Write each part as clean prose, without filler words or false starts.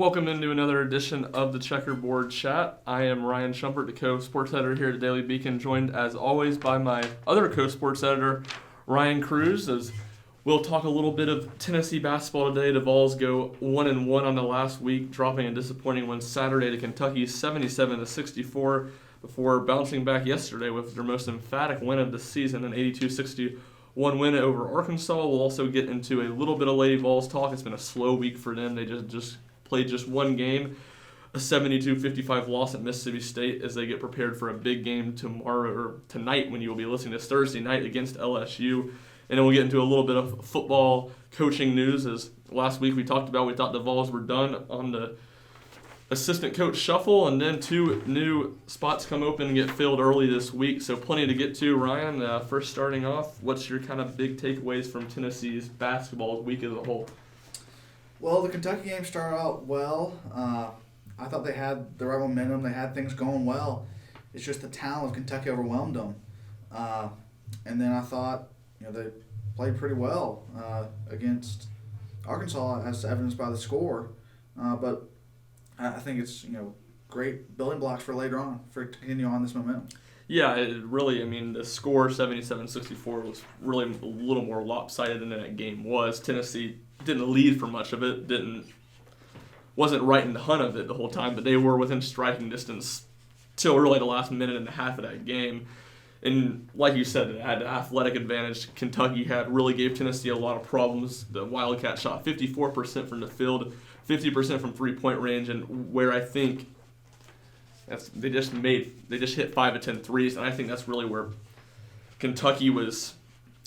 Welcome into another edition of the Checkerboard Chat. I am Ryan Schumpert, the co-sports editor here at Daily Beacon, joined as always by my other co-sports editor, Ryan Cruz. As we'll talk a little bit of Tennessee basketball today. The Vols go 1-1 on the last week, dropping a disappointing one Saturday to Kentucky, 77-64, before bouncing back yesterday with their most emphatic win of the season, an 82-61 win over Arkansas. We'll also get into a little bit of Lady Vols talk. It's been a slow week for them. They just played just one game, a 72-55 loss at Mississippi State as they get prepared for a big game tonight when you will be listening to this Thursday night against LSU. And then we'll get into a little bit of football coaching news. As last week we thought the Vols were done on the assistant coach shuffle, and then two new spots come open and get filled early this week. So plenty to get to. Ryan, first starting off, what's your kind of big takeaways from Tennessee's basketball week as a whole? Well, the Kentucky game started out well. I thought they had the right momentum. They had things going well. It's just the talent of Kentucky overwhelmed them. And then I thought, they played pretty well against Arkansas, as evidenced by the score. But I think it's great building blocks for later on to continue on this momentum. Yeah, it really, the score 77-64 was really a little more lopsided than that game was. Tennessee didn't lead for much of it, wasn't right in the hunt of it the whole time, but they were within striking distance till really the last minute and a half of that game. And like you said, it had an athletic advantage. Kentucky really gave Tennessee a lot of problems. The Wildcats shot 54% from the field, 50% from three-point range, and where I think they just hit 5 of 10 threes, and I think that's really where Kentucky was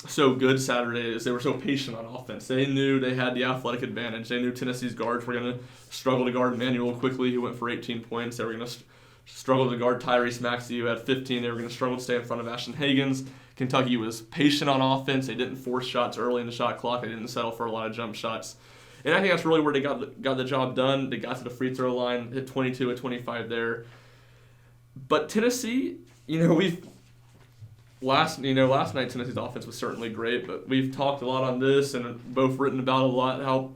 so good Saturday, is they were so patient on offense. They knew they had the athletic advantage. They knew Tennessee's guards were going to struggle to guard Emmanuel quickly, who went for 18 points. They were going to struggle to guard Tyrese Maxey, who had 15. They were going to struggle to stay in front of Ashton Hagans. Kentucky was patient on offense. They didn't force shots early in the shot clock. They didn't settle for a lot of jump shots. And I think that's really where they got the job done. They got to the free throw line, hit 22 of 25 there. But Tennessee, last night Tennessee's offense was certainly great, but we've talked a lot on this and both written about a lot how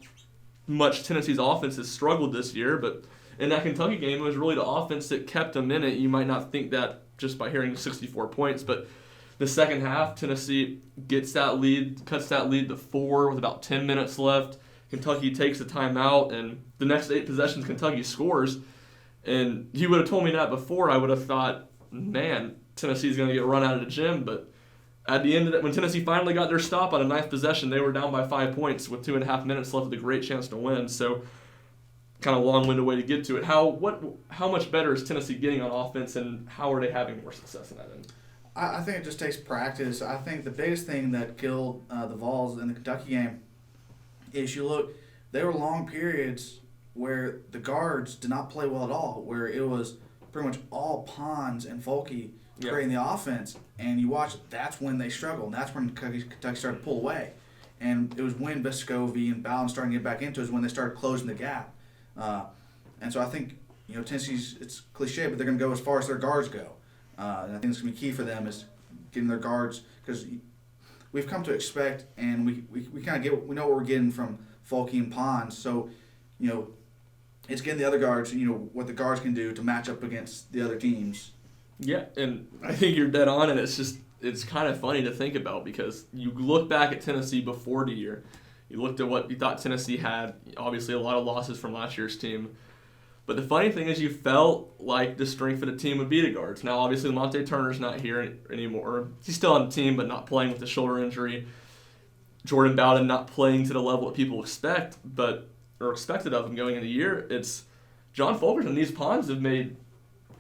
much Tennessee's offense has struggled this year. But in that Kentucky game, it was really the offense that kept them in it. You might not think that just by hearing 64 points, but the second half, Tennessee gets that lead, cuts that lead to 4 with about 10 minutes left. Kentucky takes a timeout, and the next 8 possessions, Kentucky scores. And you would have told me that before, I would have thought, man, Tennessee's going to get run out of the gym. But at the end of it, when Tennessee finally got their stop on a 9th possession, they were down by 5 points with 2.5 minutes left with a great chance to win. So kind of long-winded way to get to it. How much better is Tennessee getting on offense, and how are they having more success in that end? I think it just takes practice. I think the biggest thing that killed the Vols in the Kentucky game is there were long periods where the guards did not play well at all, where it was pretty much all Pons and Folke creating the offense. And you watch, that's when they struggled, and that's when Kentucky started to pull away. And it was when Vescovi and Bowden started to get back into it, is when they started closing the gap. And so I think, Tennessee's, it's cliche, but they're going to go as far as their guards go. And I think it's going to be key for them is getting their guards, because we've come to expect, and we kind of we know what we're getting from Folke and Pons. So, it's getting the other guards, what the guards can do to match up against the other teams. Yeah, and I think you're dead on, and it's kind of funny to think about, because you look back at Tennessee before the year. You looked at what you thought Tennessee had, obviously a lot of losses from last year's team. But the funny thing is you felt like the strength of the team would be the guards. Now, obviously, Monte Turner's not here anymore. He's still on the team, but not playing with the shoulder injury. Jordan Bowden not playing to the level that people expected of him going into the year. It's John Fulkerson and these Pons have made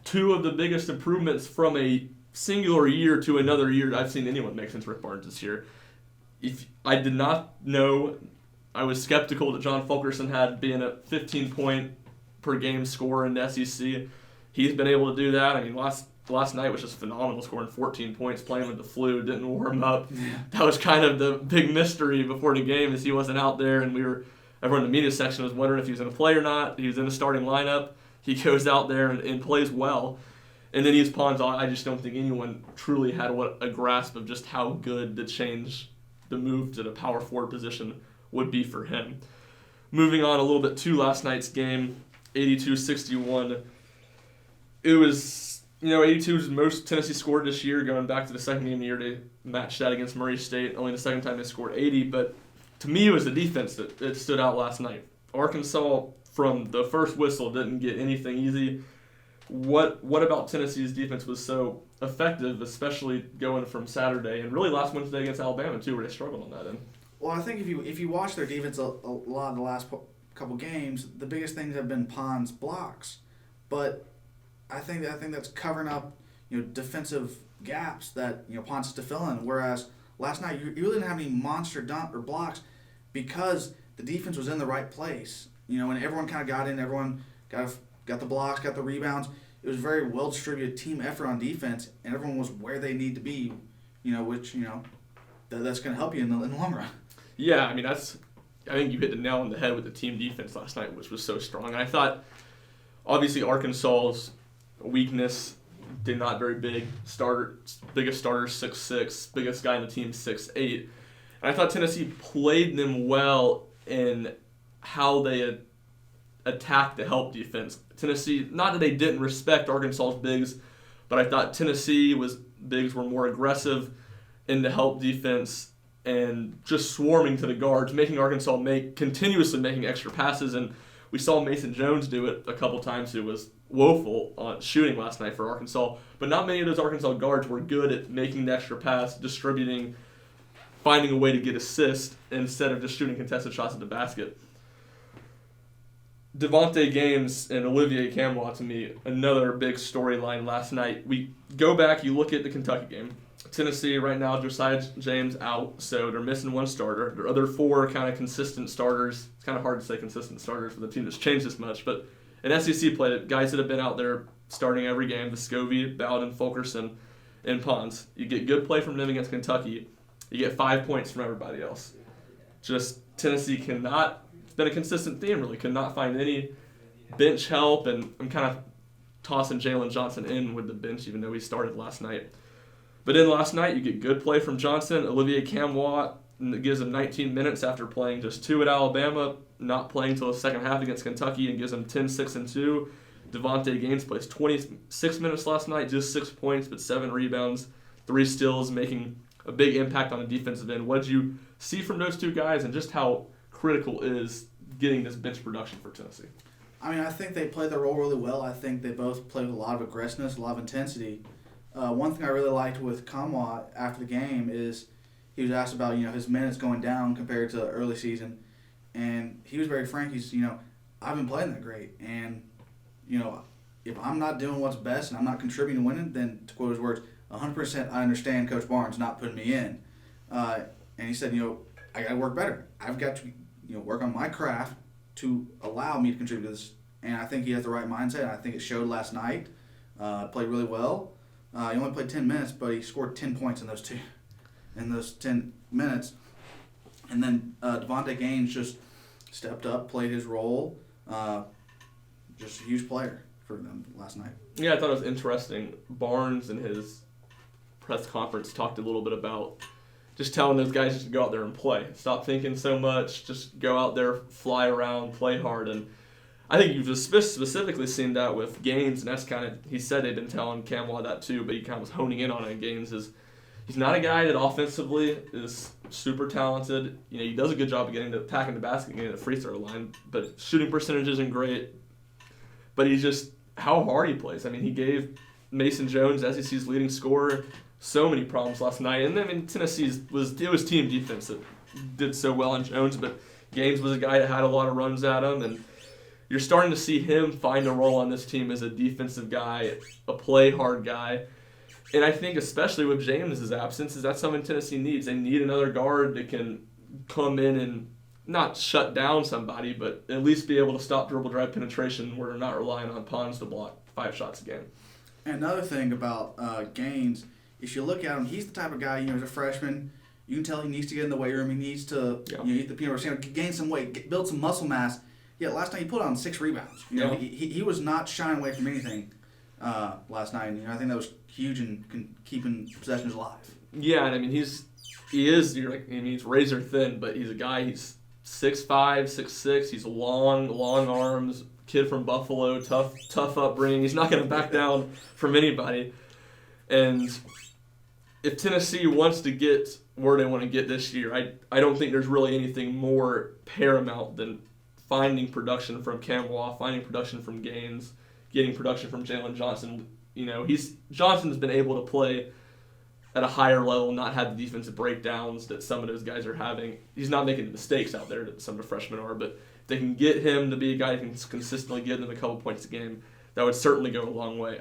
2 of the biggest improvements from a singular year to another year I've seen anyone make since Rick Barnes this year. If I did not know, I was skeptical that John Fulkerson had been a 15-point per game scorer in the SEC. He's been able to do that. Last night was just phenomenal, scoring 14 points, playing with the flu, didn't warm up. Yeah. That was kind of the big mystery before the game, is he wasn't out there, and everyone in the media section was wondering if he was going to play or not. He was in the starting lineup. He goes out there and plays well. And then he's Pons. I just don't think anyone truly had a grasp of just how good the move to the power forward position would be for him. Moving on a little bit to last night's game, 82-61. It was, 82 is the most Tennessee scored this year, going back to the second game of the year. They matched that against Murray State, only the second time they scored 80. But to me, it was the defense that stood out last night. Arkansas, from the first whistle, didn't get anything easy. What about Tennessee's defense was so effective, especially going from Saturday and really last Wednesday against Alabama too, where they struggled on that end? Well, I think if you watch their defense a lot in the last couple games, the biggest things have been Pond's blocks, but I think that's covering up defensive gaps that Pond has to fill in. Whereas last night you really didn't have any monster dump or blocks because the defense was in the right place. And everyone kind of got in, everyone got the blocks, got the rebounds. It was a very well distributed team effort on defense, and everyone was where they need to be. Which that's going to help you in the long run. Yeah, I think you hit the nail on the head with the team defense last night, which was so strong. And I thought, obviously, Arkansas's weakness, they're not very big. Biggest starter, 6'6", biggest guy in the team, 6'8". And I thought Tennessee played them well in how they had attacked the help defense. Tennessee, not that they didn't respect Arkansas's bigs, but I thought bigs were more aggressive in the help defense and just swarming to the guards, making Arkansas continuously making extra passes. And we saw Mason Jones do it a couple times, who was woeful on shooting last night for Arkansas. But not many of those Arkansas guards were good at making the extra pass, distributing, finding a way to get assists instead of just shooting contested shots at the basket. Devontae Gaines and Olivier Camois, to me, another big storyline last night. We go back, you look at the Kentucky game. Tennessee right now, Josiah James out, so they're missing one starter. Their other four kind of consistent starters. It's kind of hard to say consistent starters for the team that's changed this much, but in SEC play, guys that have been out there starting every game, Vescovi, Bowden, Fulkerson, and Pons. You get good play from them against Kentucky. You get 5 points from everybody else. Just Tennessee cannot, it's been a consistent theme really, could not find any bench help, and I'm kind of tossing Jalen Johnson in with the bench even though he started last night. But in last night, you get good play from Johnson. Olivier Camois gives him 19 minutes after playing just 2 at Alabama, not playing until the second half against Kentucky, and gives him 10, 6, and 2. Devontae Gaines plays 26 minutes last night, just 6 points, but 7 rebounds, 3 steals, making a big impact on the defensive end. What did you see from those two guys, and just how critical is getting this bench production for Tennessee? I think they played their role really well. I think they both played with a lot of aggressiveness, a lot of intensity. One thing I really liked with Camois after the game is he was asked about his minutes going down compared to the early season, and he was very frank. He's I've been playing that great, and if I'm not doing what's best and I'm not contributing to winning, then to quote his words, 100% I understand Coach Barnes not putting me in. And he said I got to work better. I've got to work on my craft to allow me to contribute to this, and I think he has the right mindset. I think it showed last night. Played really well. He only played 10 minutes, but he scored 10 points in those 10 minutes. And then Devontae Gaines just stepped up, played his role. Just a huge player for them last night. Yeah, I thought it was interesting. Barnes in his press conference talked a little bit about just telling those guys just to go out there and play. Stop thinking so much. Just go out there, fly around, play hard. And I think you've just specifically seen that with Gaines, and that's kind of, he said they'd been telling Camois that too, but he kind of was honing in on it. Gaines he's not a guy that offensively is super talented. He does a good job of attacking the basket and getting the free throw line, but shooting percentage isn't great. But he's just, how hard he plays. He gave Mason Jones, SEC's leading scorer, so many problems last night. And then Tennessee's was team defense that did so well on Jones, but Gaines was a guy that had a lot of runs at him, and you're starting to see him find a role on this team as a defensive guy, a play-hard guy. And I think especially with James' absence, that's something Tennessee needs. They need another guard that can come in and not shut down somebody, but at least be able to stop dribble drive penetration where they're not relying on Pons to block 5 shots a game. And another thing about Gaines, if you look at him, he's the type of guy, as a freshman, you can tell he needs to get in the weight room. He needs to eat the peanut butter sandwich, gain some weight, build some muscle mass. Yeah, last night he put on 6 rebounds. He was not shying away from anything last night. I think that was huge in keeping possessions alive. Yeah, and he's razor thin, but he's a guy. He's 6'5", 6'6". He's long arms, kid from Buffalo, tough upbringing. He's not going to back down from anybody. And if Tennessee wants to get where they want to get this year, I don't think there's really anything more paramount than finding production from Campbell, finding production from Gaines, getting production from Jalen Johnson. Johnson's been able to play at a higher level, not have the defensive breakdowns that some of those guys are having. He's not making the mistakes out there that some of the freshmen are, but if they can get him to be a guy who can consistently give them a couple points a game, that would certainly go a long way.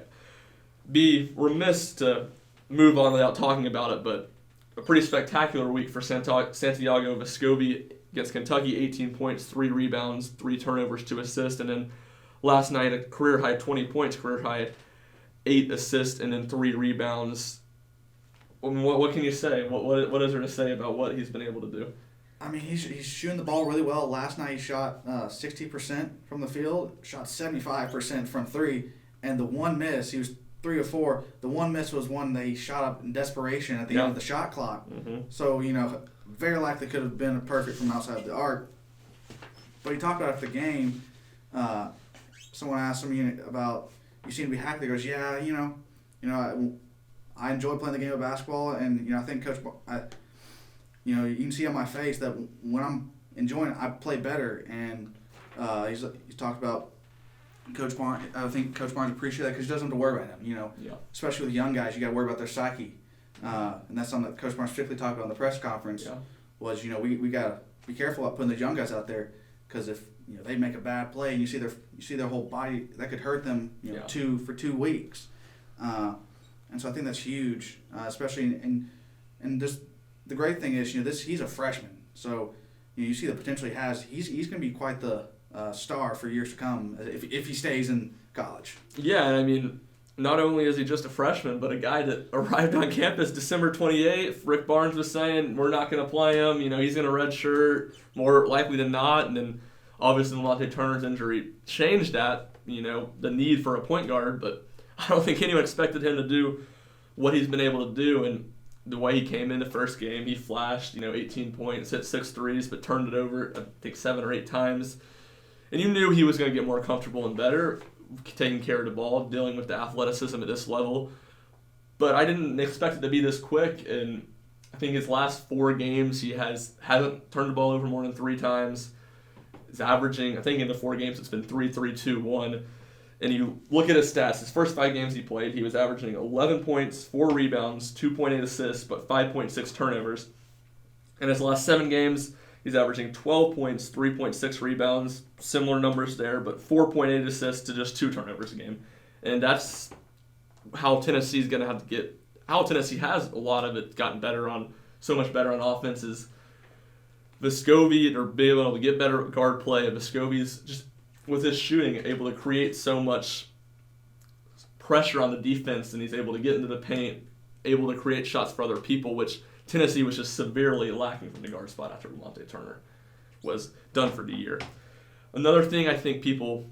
Be remiss to move on without talking about it, but a pretty spectacular week for Santiago Vescovi against Kentucky, 18 points, 3 rebounds, 3 turnovers, 2 assists, and then last night a career-high 20 points, career-high 8 assists, and then 3 rebounds. What can you say? What is there to say about what he's been able to do? I mean, he's shooting the ball really well. Last night he shot 60% from the field, shot 75% from 3, and the one miss, he was 3 of 4. The one miss was one that he shot up in desperation at the end of the shot clock. Mm-hmm. So, very likely could have been perfect from outside the arc. But he talked about after the game, someone asked him about, you seem to be happy. He goes, yeah, I enjoy playing the game of basketball, and I think Coach, you can see on my face that when I'm enjoying it, I play better. And he's talked about Coach Barnes. I think Coach Barnes appreciates that because he doesn't have to worry about him. Especially with young guys, you got to worry about their psyche, and that's something that Coach Barnes particularly talked about in the press conference. Yeah. Was we got to be careful about putting the young guys out there because if they make a bad play and you see their whole body, that could hurt them for 2 weeks. And so I think that's huge, especially and just the great thing is he's a freshman, so you see the potential he has. He's going to be quite the star for years to come if he stays in college. Yeah, and I mean, not only is he just a freshman, but a guy that arrived on campus December 28th. Rick Barnes was saying we're not going to play him. He's going to redshirt more likely than not, and then obviously Monte Turner's injury changed that. The need for a point guard, but I don't think anyone expected him to do what he's been able to do. And the way he came in the first game, he flashed, 18 points, hit 6 threes, but turned it over, I think, 7 or 8 times. And you knew he was going to get more comfortable and better, taking care of the ball, dealing with the athleticism at this level. But I didn't expect it to be this quick. And I think his last 4 games, he hasn't turned the ball over more than 3 times. He's averaging, I think in the 4 games, it's been 3-3-2-1. And you look at his stats, his first 5 games he played, he was averaging 11 points, 4 rebounds, 2.8 assists, but 5.6 turnovers. In his last 7 games, he's averaging 12 points, 3.6 rebounds, similar numbers there, but 4.8 assists to just 2 turnovers a game. And that's how Tennessee's going to have to get, how Tennessee has a lot of it gotten better on, so much better on offenses. Vescovi, or being able to get better guard play, Vescovi's just, with his shooting, able to create so much pressure on the defense, and he's able to get into the paint, able to create shots for other people, which Tennessee was just severely lacking from the guard spot after Monte Turner was done for the year. Another thing I think people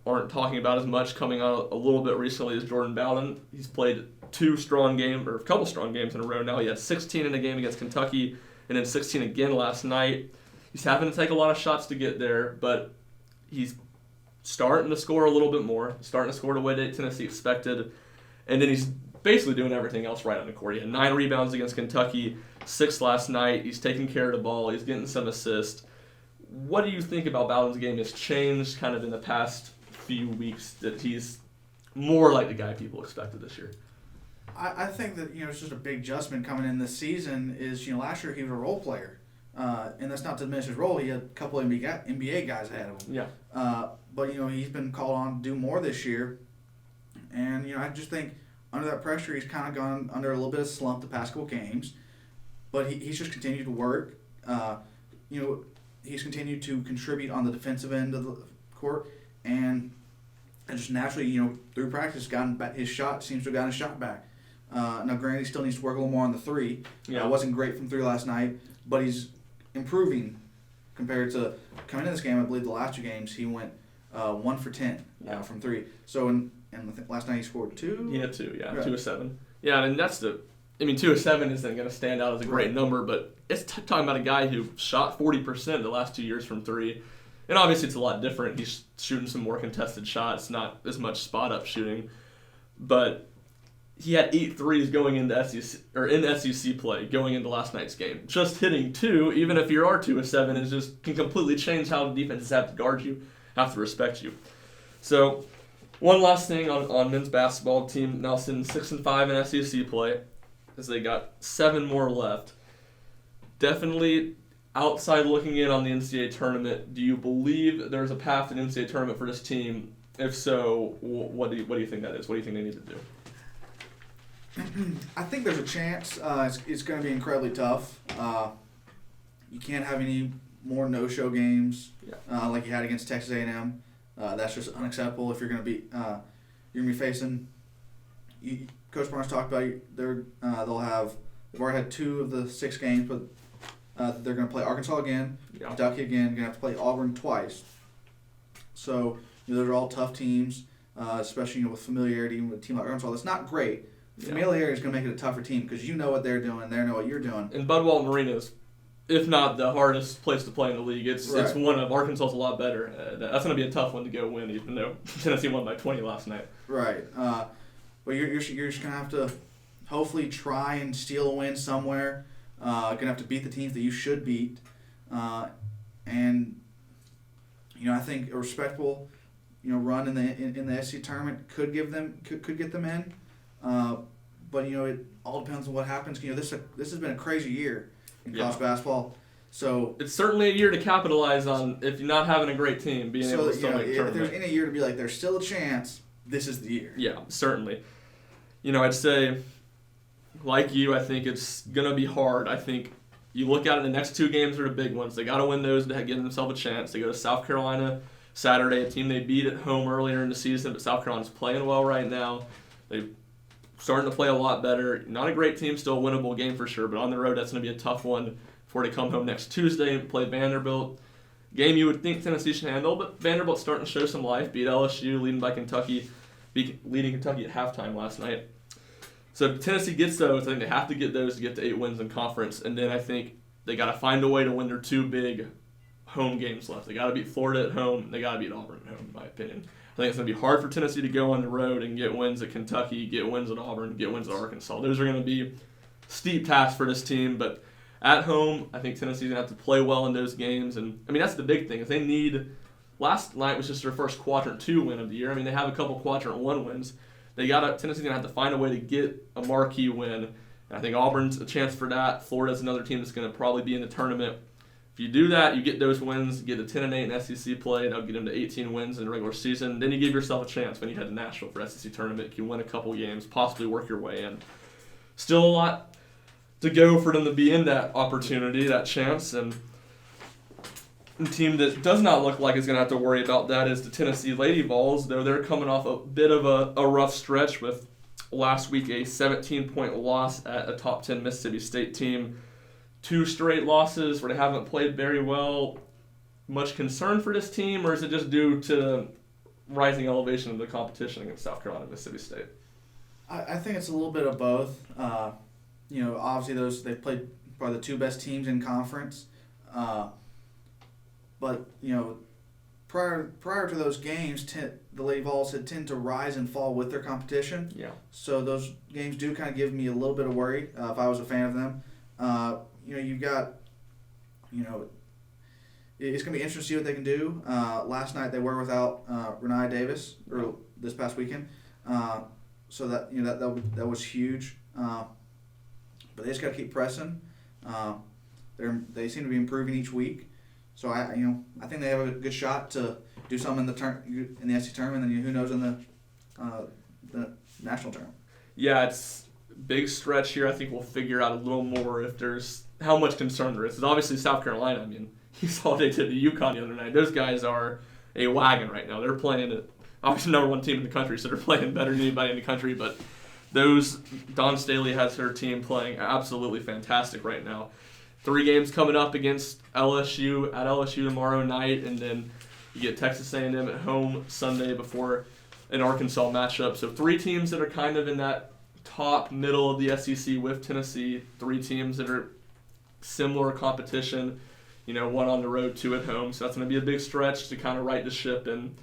aren't talking about as much coming out a little bit recently is Jordan Bowden. He's played a couple strong games in a row now. He had 16 in a game against Kentucky, and then 16 again last night. He's having to take a lot of shots to get there, but he's starting to score a little bit more, starting to score the way that Tennessee expected, and then he's basically doing everything else right on the court. He had 9 rebounds against Kentucky, 6 last night. He's taking care of the ball. He's getting some assists. What do you think about Bowden's game has changed kind of in the past few weeks that he's more like the guy people expected this year? I think that it's just a big adjustment coming in this season. Is last year he was a role player. And that's not to diminish his role. He had a couple of NBA guys ahead of him. Yeah. But he's been called on to do more this year, and I just think under that pressure he's kind of gone under a little bit of slump the past couple games, but he's just continued to work. He's continued to contribute on the defensive end of the court, and just naturally through practice gotten back, his shot seems to have gotten his shot back. Now granted he still needs to work a little more on the 3. Yeah. Wasn't great from 3 last night, but he's improving compared to coming in this game. I believe the last 2 games he went 1 for 10 from 3. So and I think last night he scored 2. He had 2, yeah. 2 of 7. Yeah, and that's 2 of 7 isn't going to stand out as a great number, but it's talking about a guy who shot 40% the last 2 years from 3, And obviously it's a lot different. He's shooting some more contested shots, not as much spot-up shooting. But he had 8 threes going into SEC play going into last night's game. Just hitting 2, even if you are 2 of 7, is just can completely change how defenses have to guard you, have to respect you. So one last thing on men's basketball, team now sitting 6-5 in SEC play, as they got 7 more left. Definitely outside looking in on the NCAA tournament, do you believe there's a path to the NCAA tournament for this team? If so, what do you think that is? What do you think they need to do? I think there's a chance. It's going to be incredibly tough. You can't have any more no-show games like you had against Texas A&M. That's just unacceptable. If you're going to be, you're going to be facing. Coach Barnes talked about they've already had 2 of the 6 games, but they're going to play Arkansas again, Kentucky again. Going to have to play Auburn twice. So those are all tough teams, especially with familiarity with a team like Arkansas. That's not great. Familiarity is going to make it a tougher team because you know what they're doing, they know what you're doing. And Bud Walton Arena is, if not the hardest place to play in the league, it's one of Arkansas's a lot better. That's going to be a tough one to go win, even though Tennessee won by 20 last night. Right. But you're just going to have to hopefully try and steal a win somewhere. Going to have to beat the teams that you should beat. And I think a respectable run in the SEC tournament could get them in. But it all depends on what happens. This has been a crazy year in college basketball. So it's certainly a year to capitalize on if you're not having a great team, being able to still make a tournament. If there's any year to be like, there's still a chance, this is the year. Yeah, certainly. I'd say, like you, I think it's going to be hard. I think you look at it, the next 2 games are the big ones. They got to win those to give themselves a chance. They go to South Carolina Saturday, a team they beat at home earlier in the season, but South Carolina's playing well right now. They're starting to play a lot better. Not a great team, still a winnable game for sure, but on the road that's going to be a tough one before they come home next Tuesday and play Vanderbilt. Game you would think Tennessee should handle, but Vanderbilt's starting to show some life. Beat LSU, leading Kentucky at halftime last night. So if Tennessee gets those, I think they have to get those to get to 8 wins in conference, and then I think they got to find a way to win their 2 big home games left. They got to beat Florida at home, they got to beat Auburn at home, in my opinion. I think it's going to be hard for Tennessee to go on the road and get wins at Kentucky, get wins at Auburn, get wins at Arkansas. Those are going to be steep tasks for this team, but at home, I think Tennessee's going to have to play well in those games. And, that's the big thing. Is they need – last night was just their first Quadrant 2 win of the year. They have a couple Quadrant 1 wins. Tennessee's going to have to find a way to get a marquee win. And I think Auburn's a chance for that. Florida's another team that's going to probably be in the tournament. If you do that, you get those wins, get a 10-8 in SEC play, that'll get them to 18 wins in the regular season. Then you give yourself a chance when you head to Nashville for SEC tournament. You can win a couple games, possibly work your way in. Still a lot to go for them to be in that opportunity, that chance. And the team that does not look like is going to have to worry about that is the Tennessee Lady Vols, though they're coming off a bit of a rough stretch with last week a 17-point loss at a top 10 Mississippi State team. 2 straight losses where they haven't played very well. Much concern for this team, or is it just due to rising elevation of the competition against South Carolina and Mississippi State? I think it's a little bit of both. Obviously they've played probably the 2 best teams in conference. But prior to those games, the Lady Vols had tend to rise and fall with their competition. Yeah. So those games do kind of give me a little bit of worry if I was a fan of them. You've got, it's going to be interesting to see what they can do. Last night they were without Renee Davis, or this past weekend. So that was huge. But they just got to keep pressing. They seem to be improving each week. So I think they have a good shot to do something in the SEC tournament, and who knows in the national tournament. Yeah, it's a big stretch here. I think we'll figure out a little more if there's how much concern there is. It's obviously South Carolina. You saw what they did to UConn the other night. Those guys are a wagon right now. They're playing obviously number 1 team in the country, so they're playing better than anybody in the country. But Dawn Staley has her team playing absolutely fantastic right now. 3 games coming up against LSU at LSU tomorrow night, and then you get Texas A&M at home Sunday before an Arkansas matchup. So 3 teams that are kind of in that top middle of the SEC with Tennessee. 3 teams that are similar competition. 1 on the road, 2 at home. So that's going to be a big stretch to kind of right the ship and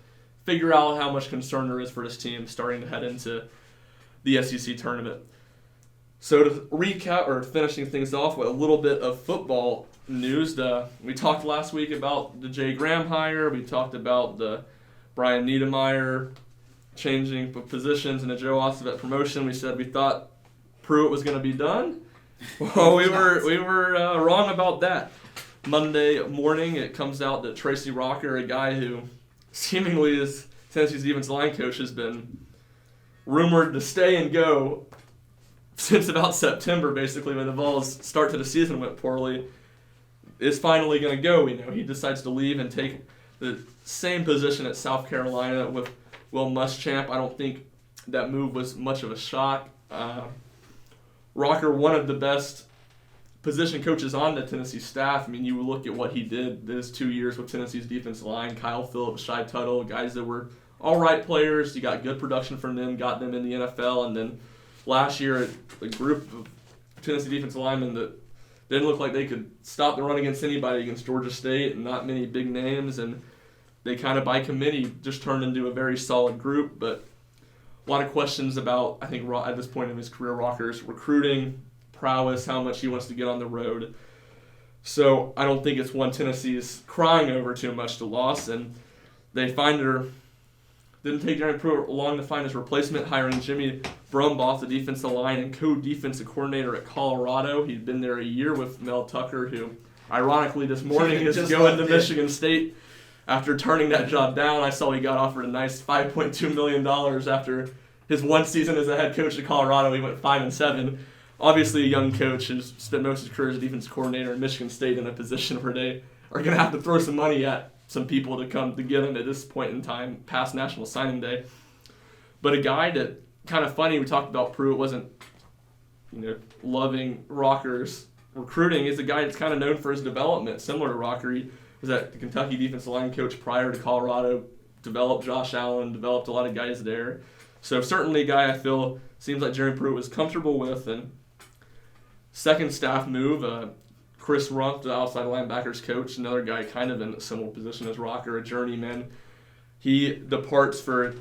figure out how much concern there is for this team starting to head into the SEC tournament. So to recap, or finishing things off with a little bit of football news, we talked last week about the Jay Graham hire. We talked about the Brian Niedermeyer changing positions and the Joe Ostevett promotion. We said we thought Pruitt was going to be done. Well, we were wrong about that. Monday morning, it comes out that Tracy Rocker, a guy who seemingly is Tennessee's defensive line coach, has been rumored to stay and go since about September, basically, when the Vols' start to the season went poorly, is finally going to go. He decides to leave and take the same position at South Carolina with Will Muschamp. I don't think that move was much of a shock. Rocker, one of the best position coaches on the Tennessee staff. You look at what he did this 2 years with Tennessee's defensive line, Kyle Phillips, Shai Tuttle, guys that were all right players. He got good production from them, got them in the NFL, and then last year, a group of Tennessee defensive linemen that didn't look like they could stop the run against anybody against Georgia State, and not many big names, and they kind of by committee just turned into a very solid group. But a lot of questions about, I think, at this point in his career, Rocker's recruiting prowess, how much he wants to get on the road. So I don't think it's one Tennessee is crying over too much to loss, and they didn't take Jeremy Pruitt long to find his replacement, hiring Jimmy Brumbaugh, the defensive line and co-defensive coordinator at Colorado. He'd been there a year with Mel Tucker, who, ironically, this morning is going to Michigan State after turning that job down. I saw he got offered a nice $5.2 million after his one season as a head coach at Colorado. He went 5-7. Obviously, a young coach who's spent most of his career as a defensive coordinator in Michigan State in a position where they are going to have to throw some money at some people to come to get him at this point in time, past National Signing Day. But a guy that, kind of funny, we talked about Pruitt wasn't, loving Rocker's recruiting, is a guy that's kind of known for his development. Similar to Rocker, he was at the Kentucky defensive line coach prior to Colorado, developed Josh Allen, developed a lot of guys there. So certainly a guy I feel seems like Jeremy Pruitt was comfortable with. And second staff move, Chris Rumpf, the outside linebackers coach, another guy kind of in a similar position as Rocker, a journeyman. He departs for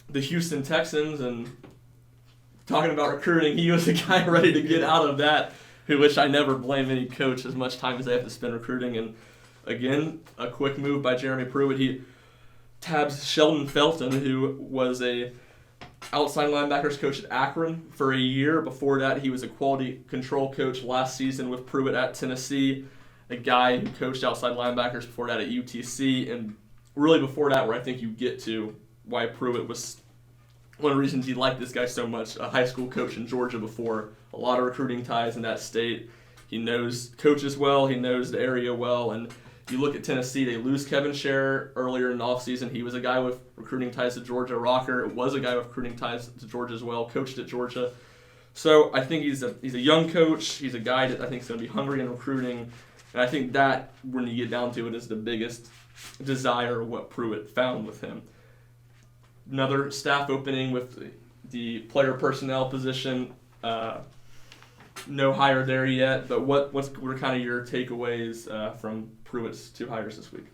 the Houston Texans, and talking about recruiting, he was a guy ready to get out of that, which I never blame any coach as much time as they have to spend recruiting. And again, a quick move by Jeremy Pruitt. He tabs Sheldon Felton, who was a outside linebackers coach at Akron for a year. Before that, he was a quality control coach last season with Pruitt at Tennessee, a guy who coached outside linebackers before that at UTC, and really before that, where I think you get to why Pruitt was one of the reasons he liked this guy so much, a high school coach in Georgia before, a lot of recruiting ties in that state. He knows coaches well, he knows the area well, and you look at Tennessee, they lose Kevin Sherr earlier in the offseason. He was a guy with recruiting ties to Georgia. Rocker was a guy with recruiting ties to Georgia as well, coached at Georgia. So I think he's a young coach. He's a guy that I think is going to be hungry in recruiting. And I think that, when you get down to it, is the biggest desire of what Pruitt found with him. Another staff opening with the player personnel position. No hire there yet, but what were kind of your takeaways from Pruitt's 2 hires this week?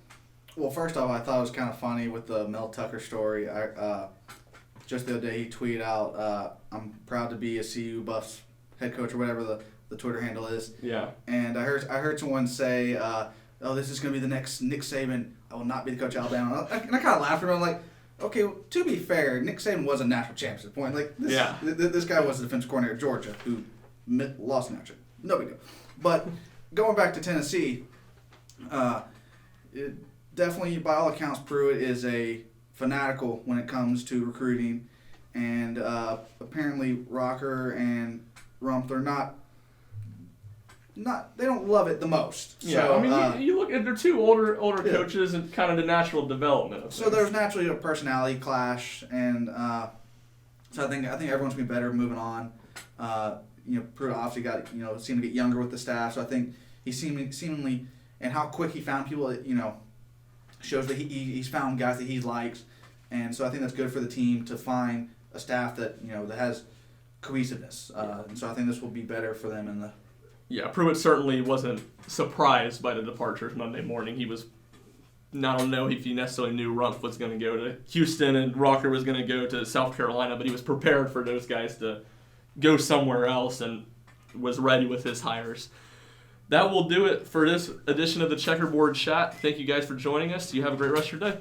Well, first off, I thought it was kind of funny with the Mel Tucker story. Just the other day, he tweeted out, "I'm proud to be a CU Buffs head coach," or whatever the Twitter handle is. Yeah. And I heard someone say, "Oh, this is going to be the next Nick Saban. I will not be the coach of Alabama." And I kind of laughed at him. I'm like, okay, well, to be fair, Nick Saban was a national champ at this point. Like, this guy was the defensive coordinator at Georgia who lost an action. No big deal. But going back to Tennessee, definitely, by all accounts, Pruitt is a fanatical when it comes to recruiting. And apparently Rocker and Rumpf are not they don't love it the most. Yeah, so, I mean, you look at they're 2 older coaches and kind of the natural development of so there's naturally a personality clash, and so I think everyone's gonna be better moving on. Pruitt obviously seemed to get younger with the staff, so I think he seemingly, and how quick he found people, shows that he's found guys that he likes, and so I think that's good for the team to find a staff that that has cohesiveness, and so I think this will be better for them in the Yeah, Pruitt certainly wasn't surprised by the departures Monday morning. He was, I don't know if he necessarily knew Rumpf was going to go to Houston and Rocker was going to go to South Carolina, but he was prepared for those guys to go somewhere else and was ready with his hires. That will do it for this edition of the Checkerboard Chat. Thank you guys for joining us. You have a great rest of your day.